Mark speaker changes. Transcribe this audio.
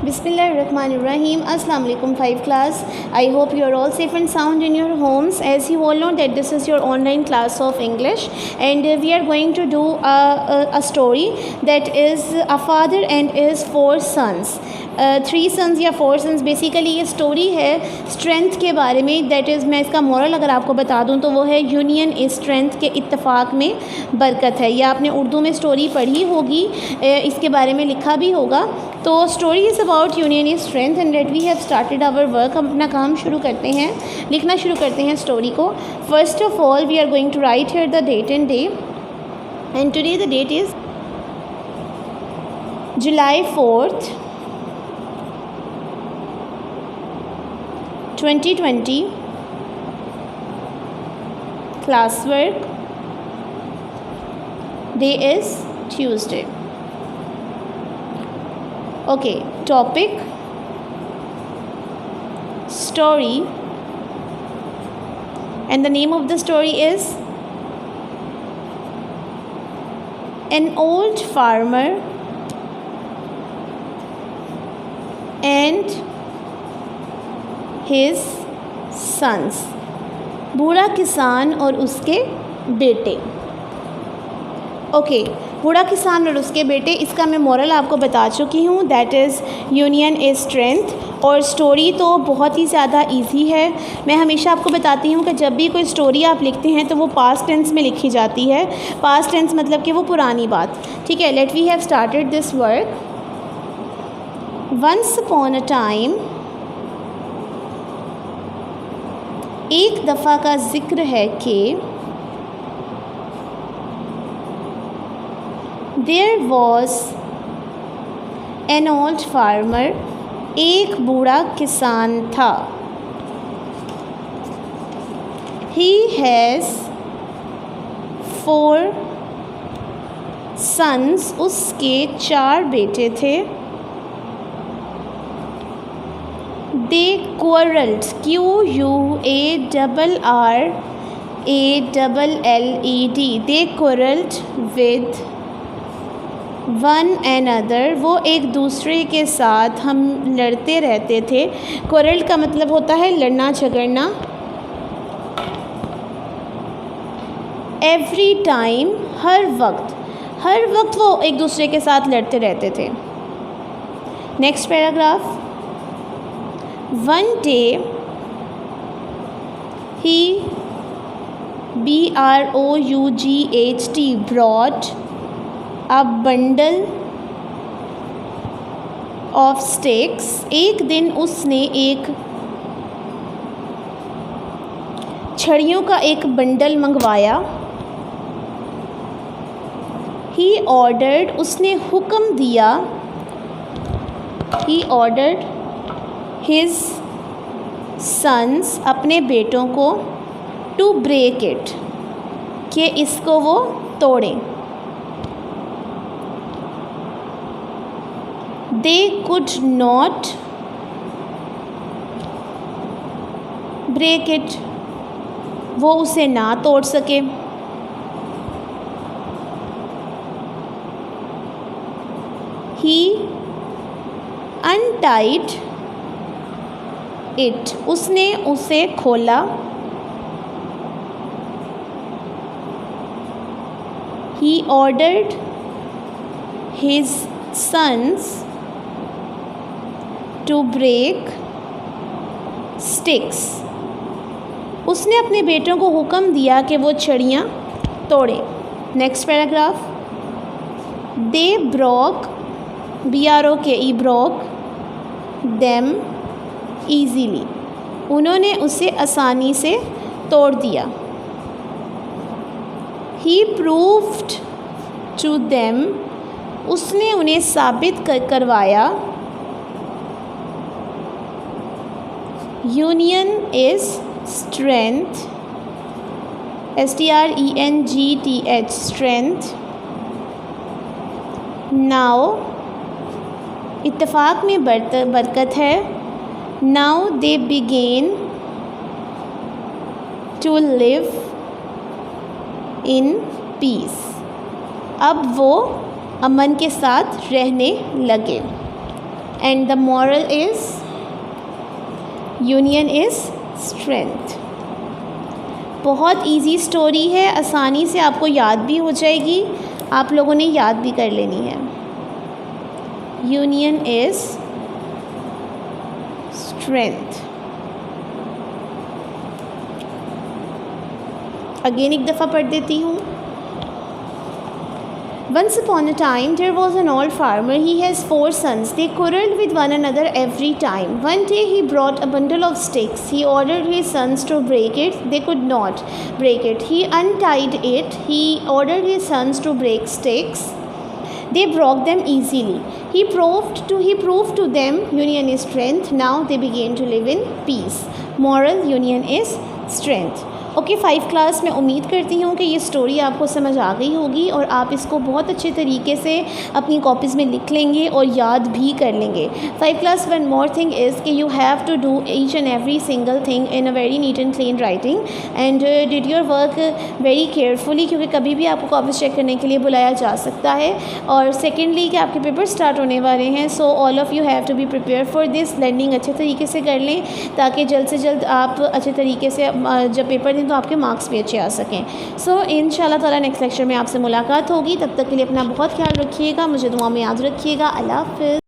Speaker 1: Bismillahirrahmanirrahim. Assalamu alaikum 5 class. I hope you are all safe and sound in your homes. As you all know that this is your online class of English, and we are going to do a story that is a father and his 4 sons. 3 sons या 4 sons. Basically ये story है strength के बारे में. That is, मैं इसका moral अगर आपको बता दूं तो वो है यूनियन इज़ स्ट्रेंथ, के इत्तेफाक में बरकत है. या आपने उर्दू में स्टोरी पढ़ी होगी, इसके बारे में लिखा भी होगा. तो story is about union is strength and let we have started our work. हम अपना काम शुरू करते हैं, लिखना शुरू करते हैं स्टोरी को. First of all we are going to write here the date and day, and today the date is July 4th 2020. Classwork. Day is Tuesday. Okay, topic story, and the name of the story is An Old Farmer and his sons. बूढ़ा किसान और उसके बेटे. Okay, बूढ़ा किसान और उसके बेटे. इसका मैं मोरल आपको बता चुकी हूँ, that is union is strength. और स्टोरी तो बहुत ही ज़्यादा इजी है. मैं हमेशा आपको बताती हूँ कि जब भी कोई स्टोरी आप लिखते हैं तो वो पास्ट टेंस में लिखी जाती है. पास्ट टेंस मतलब कि वो पुरानी बात. ठीक है, let we have started this work. Once upon a time, एक दफ़ा का ज़िक्र है कि there was an old farmer, एक बूढ़ा किसान था. ही हैज़ 4 सन्स, उसके 4 बेटे थे. They quarreled, QUARRALLED. They quarreled with one another. वो एक दूसरे के साथ हम लड़ते रहते थे. quarrel का मतलब होता है लड़ना झगड़ना. Every time, हर वक्त वो एक दूसरे के साथ लड़ते रहते थे. Next paragraph. One day he brought a bundle of sticks. एक दिन उसने एक छड़ियों का एक बंडल मंगवाया. He ordered, उसने हुक्म दिया. He ordered his sons, अपने बेटों को, to break it, कि इसको वो तोड़ें. They could not break it, वो उसे ना तोड़ सके. He untied it, उसने उसे खोला. He ordered his sons to break sticks, उसने अपने बेटों को हुक्म दिया कि वो छड़ियाँ तोड़ें. Next paragraph. They broke, broke them easily, उन्होंने उसे आसानी से तोड़ दिया. He proved to them, उसने उन्हें साबित करवाया. Union is strength, STRENGTH, strength. Now, इत्तेफाक में बरकत है. Now they began to live in peace, अब वो अमन के साथ रहने लगे. And the moral is union is strength. बहुत इजी स्टोरी है, आसानी से आपको याद भी हो जाएगी, आप लोगों ने याद भी कर लेनी है। Union is strength. अगेन एक दफ़ा पढ़ देती हूँ। Once upon a time there was an old farmer. He has 4 sons. They quarreled with one another every time. One day he brought a bundle of sticks. He ordered his sons to break it. They could not break it. He untied it. He ordered his sons to break sticks. They broke them easily. He proved to them union is strength. Now they began to live in peace. Moral: union is strength. Okay 5 class में उम्मीद करती हूँ कि ये story आपको समझ आ गई होगी और आप इसको बहुत अच्छे तरीके से अपनी कॉपीज़ में लिख लेंगे और याद भी कर लेंगे। 5 class one more thing is कि you have to do each and every single thing in a very neat and clean writing and did your work very carefully, क्योंकि कभी भी आपको कॉपीज़ चेक करने के लिए बुलाया जा सकता है। और सेकेंडली कि आपके पेपर स्टार्ट होने वाले हैं, so all of you have to be prepare for this. Learning अच्छे तरीके से कर लें ताकि जल्द से जल्द आप अच्छे तरीके से जब पेपर दें तो आपके मार्क्स भी अच्छे आ सकें। सो इंशाल्लाह ताला नेक्स्ट लेक्चर में आपसे मुलाकात होगी। तब तक के लिए अपना बहुत ख्याल रखिएगा, मुझे दुआ में याद रखिएगा। अल्लाह हाफ़िज़।